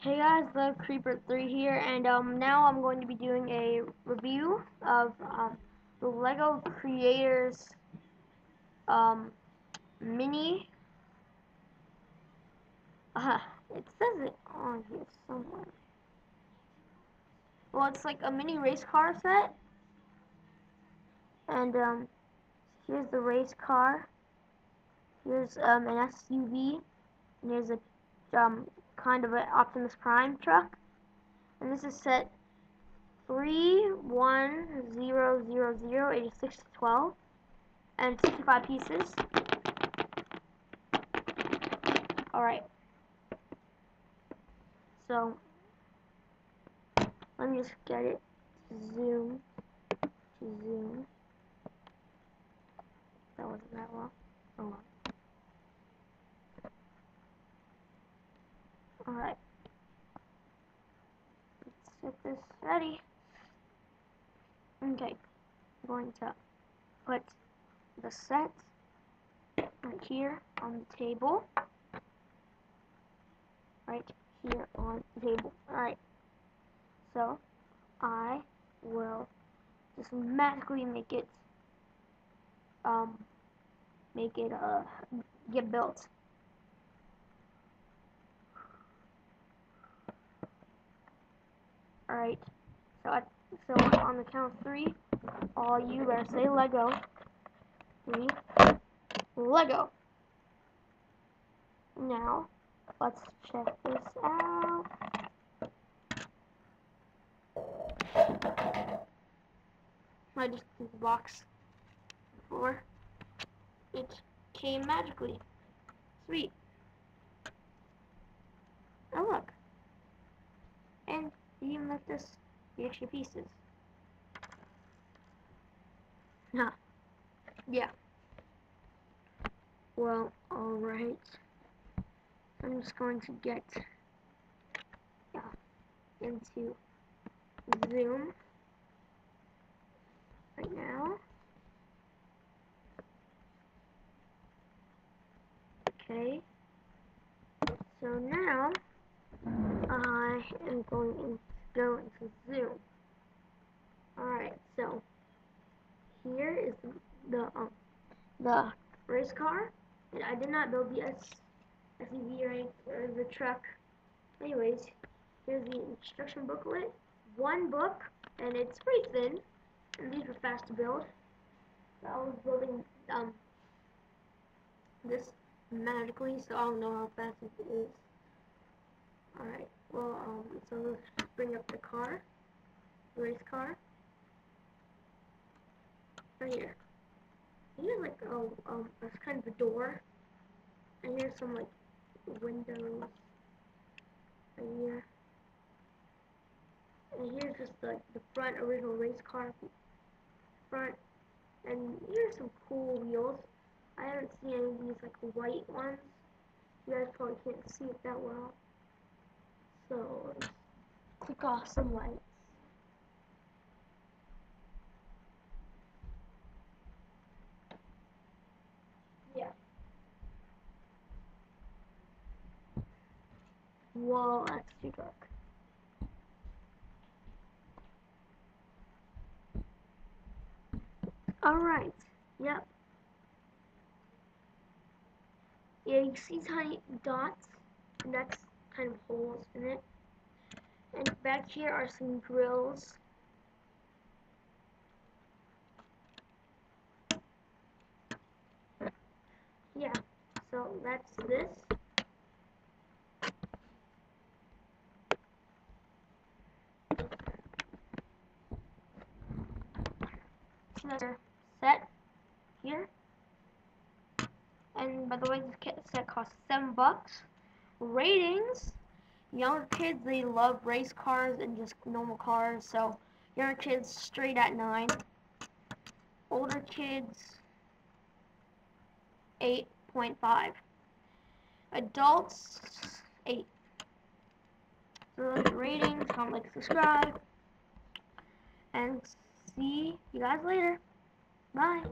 Hey guys, the Creeper3 here, and now I'm going to be doing a review of the Lego Creators mini. It says it on here somewhere. Well, it's like a mini race car set, and here's the race car. Here's an SUV, and here's a kind of an Optimus Prime truck, and this is set 310008612 and 65 pieces. Alright, so let me just get it to zoom. That wasn't that well. Hold on. Alright, let's get this ready. Okay, I'm going to put the set right here on the table. Right here on the table. Alright, so I will just magically make it get built. Alright, so on the count of 3, all you better say Lego. 3, Lego. Now, let's check this out. I just threw the box before. It came magically. Sweet. Oh look. And you even left us the extra pieces. Huh. Yeah. Well, alright. I'm just going to get into Zoom right now. Okay. So now I am going to go into Zoom. Alright, so here is the race car, and I did not build the SUV or the truck. Anyways, here's the instruction booklet. One book, and it's pretty thin, and these were fast to build. So I was building this magically, so I don't know how fast it is. Alright, well, so let's bring up the car, the race car, right here. Here's like that's kind of a door, and here's some like windows right here, and here's just the front original race car front, and here's some cool wheels. I haven't seen any of these like white ones. You guys probably can't see it that well, so let's click off some lights. Yeah. Whoa, that's too dark. Alright, yep. Yeah, you see tiny dots, and that's kind of holes in it. And back here are some grills. Yeah, so that's this. Another set here. And by the way, this set costs $7. Ratings. Younger kids, they love race cars and just normal cars, so younger kids straight at 9. Older kids 8.5. Adults 8. So those are the ratings. Comment, like, subscribe, and see you guys later. Bye.